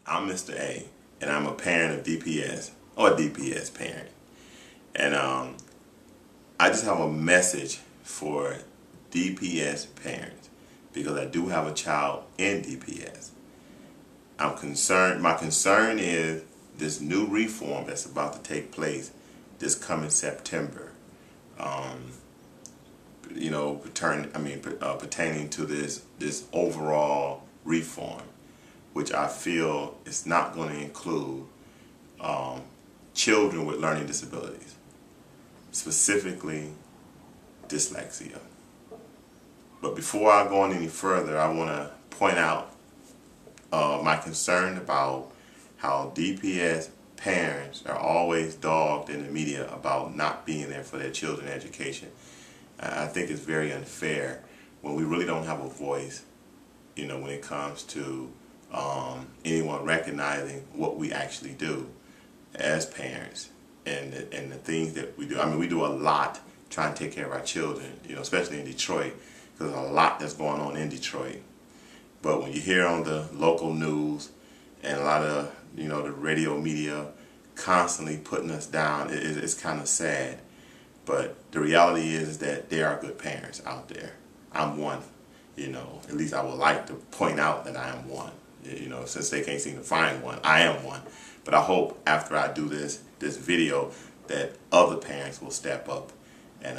I'm Mr. A, and I'm a parent of D.P.S. or a D.P.S. parent. And I just have a message for D.P.S. parents because I do have a child in D.P.S. I'm concerned. My concern is this new reform that's about to take place this coming September. Pertaining to this overall reform, which I feel is not going to include children with learning disabilities, specifically dyslexia. But before I go on any further, I want to point out my concern about how D.P.S. parents are always dogged in the media about not being there for their children's education. I think it's very unfair when we really don't have a voice, when it comes to anyone recognizing what we actually do as parents and the things that we do. I mean, we do a lot trying to take care of our children, especially in Detroit, because there's a lot that's going on in Detroit. But when you hear on the local news and a lot of, the radio media constantly putting us down, it's kind of sad. But the reality is that there are good parents out there. I'm one, at least I would like to point out that I am one. Since they can't seem to find one, I am one. But I hope after I do this video that other parents will step up and,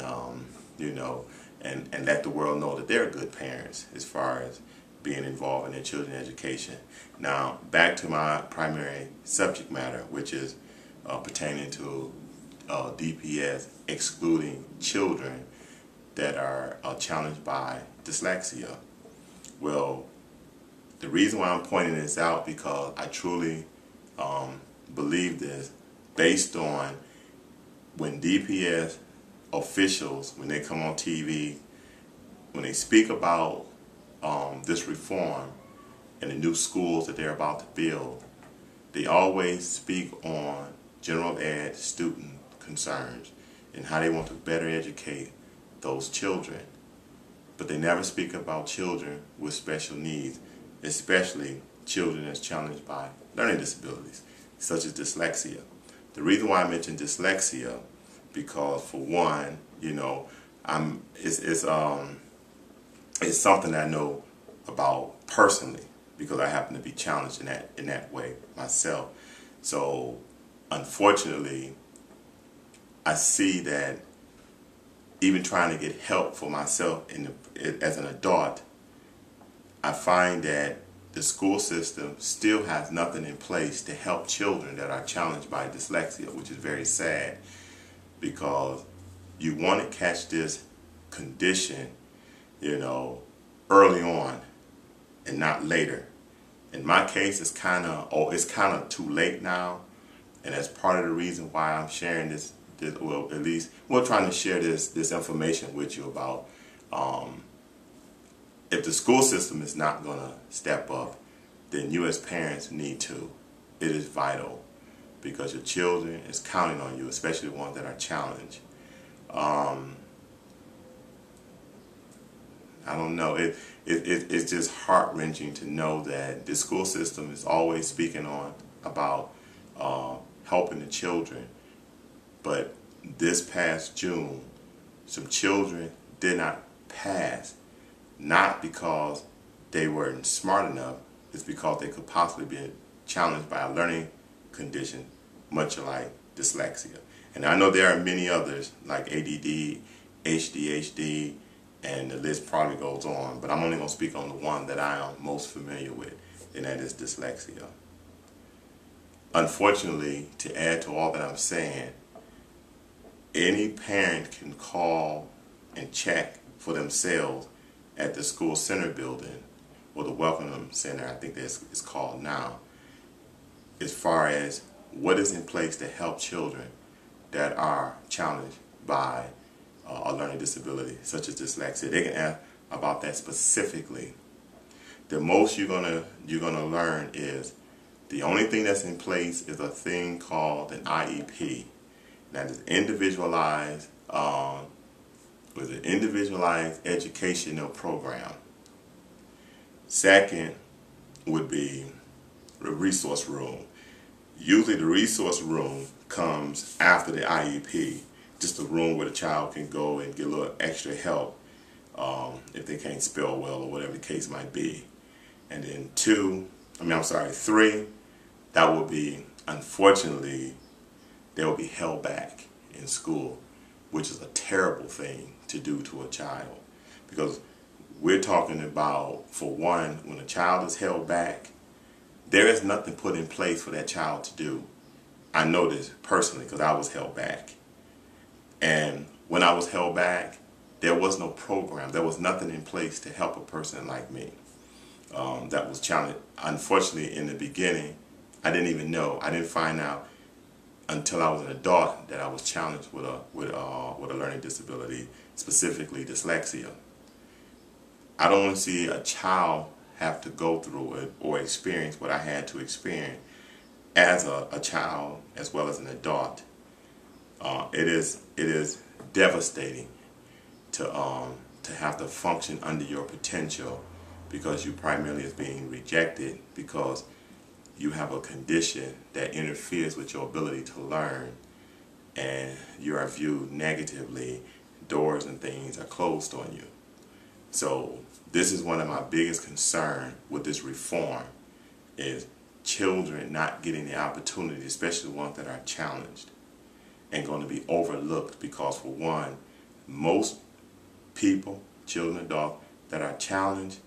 and let the world know that they're good parents as far as being involved in their children's education. Now, back to my primary subject matter, which is pertaining to D.P.S. excluding children that are challenged by dyslexia. Well, the reason why I'm pointing this out because I truly believe this based on when D.P.S. officials, when they come on TV, when they speak about this reform and the new schools that they're about to build, they always speak on general ed student concerns and how they want to better educate those children. But they never speak about children with special needs, especially children that's challenged by learning disabilities, such as dyslexia. The reason why I mention dyslexia, because for one, it's something that I know about personally because I happen to be challenged in that way myself. So unfortunately, I see that even trying to get help for myself as an adult, I find that the school system still has nothing in place to help children that are challenged by dyslexia, which is very sad because you want to catch this condition, early on and not later. In my case, it's kind of too late now, and that's part of the reason why I'm sharing this. Well, at least we're trying to share this information with you about if the school system is not going to step up, then you as parents need to. It is vital because your children is counting on you, especially the ones that are challenged. I don't know. It's just heart-wrenching to know that the school system is always speaking about helping the children. But this past June, some children did not pass, not because they weren't smart enough, it's because they could possibly be challenged by a learning condition, much like dyslexia. And I know there are many others like ADD, ADHD, and the list probably goes on, but I'm only going to speak on the one that I am most familiar with, and that is dyslexia. Unfortunately, to add to all that I'm saying, any parent can call and check for themselves at the school center building, or the Welcome Center, I think it's called now, as far as what is in place to help children that are challenged by a learning disability, such as dyslexia. They can ask about that specifically. The most you're gonna learn is the only thing that's in place is a thing called an IEP. That is individualized, with an individualized educational program. Second would be resource room. Usually the resource room comes after the IEP, just a room where the child can go and get a little extra help if they can't spell well or whatever the case might be. And then three, that will be, unfortunately, they will be held back in school, which is a terrible thing to do to a child. Because we're talking about, for one, when a child is held back, there is nothing put in place for that child to do. I know this personally because I was held back. And when I was held back, there was no program. There was nothing in place to help a person like me. That was challenged. Unfortunately, in the beginning, I didn't even know. I didn't find out until I was an adult that I was challenged with a learning disability, specifically dyslexia. I don't want to see a child have to go through it or experience what I had to experience as a child as well as an adult. It is devastating to have to function under your potential because you primarily is being rejected because you have a condition that interferes with your ability to learn, and you are viewed negatively. Doors and things are closed on you. So this is one of my biggest concerns with this reform, is children not getting the opportunity, especially the ones that are challenged and going to be overlooked because, for one, most people, children, adults that are challenged,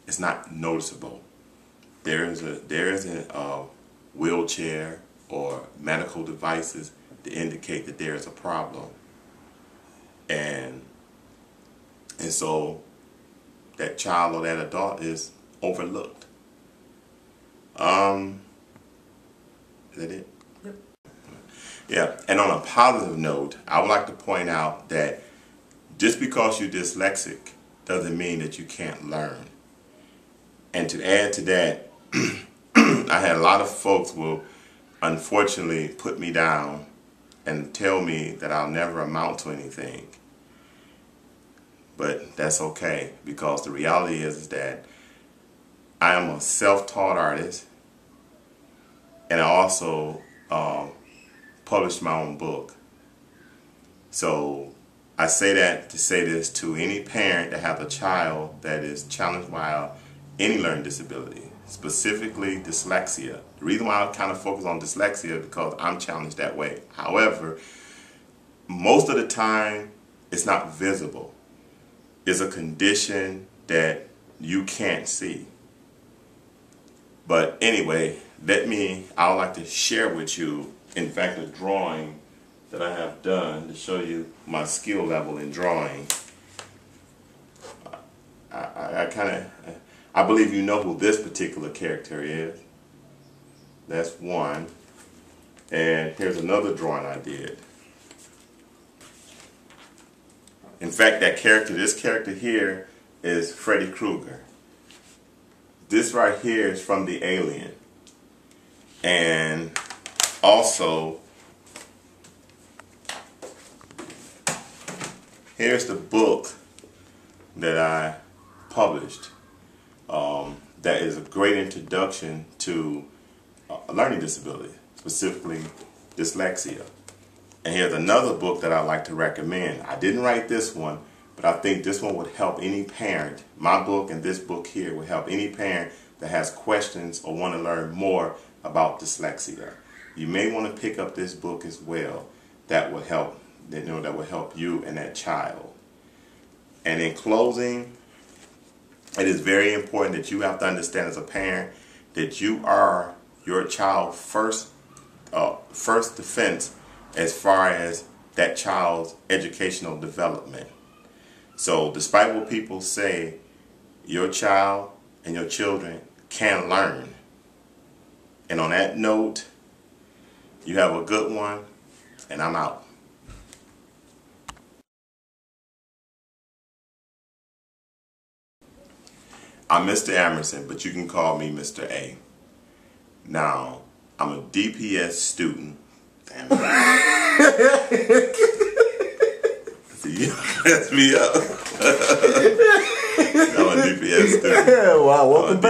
it's not noticeable. There isn't a wheelchair or medical devices to indicate that there is a problem, and so that child or that adult is overlooked. Is that it? Yep. Yeah, and on a positive note, I would like to point out that just because you're dyslexic doesn't mean that you can't learn. And to add to that, I had a lot of folks will unfortunately put me down and tell me that I'll never amount to anything. But that's okay, because the reality is that I am a self-taught artist, and I also published my own book. So I say that to say this to any parent that has a child that is challenged by any learning disability, specifically dyslexia. The reason why I kind of focus on dyslexia is because I'm challenged that way. However, most of the time it's not visible. It's a condition that you can't see. But anyway, I would like to share with you, in fact, a drawing that I have done to show you my skill level in drawing. I believe you know who this particular character is. That's one. And here's another drawing I did. In fact, this character here is Freddy Krueger. This right here is from The Alien. And also, here's the book that I published. That is a great introduction to a learning disability, specifically dyslexia. And here's another book that I'd like to recommend. I didn't write this one, but I think this one would help any parent. My book and this book here would help any parent that has questions or want to learn more about dyslexia. You may want to pick up this book as well. That will help. That will help you and that child. And in closing, it is very important that you have to understand as a parent that you are your child's first defense as far as that child's educational development. So despite what people say, your child and your children can learn. And on that note, you have a good one, and I'm out. I'm Mr. Emerson, but you can call me Mr. A. Now, I'm a D.P.S. student. Damn it. See, that's me up. I'm a D.P.S. student. Wow, welcome back.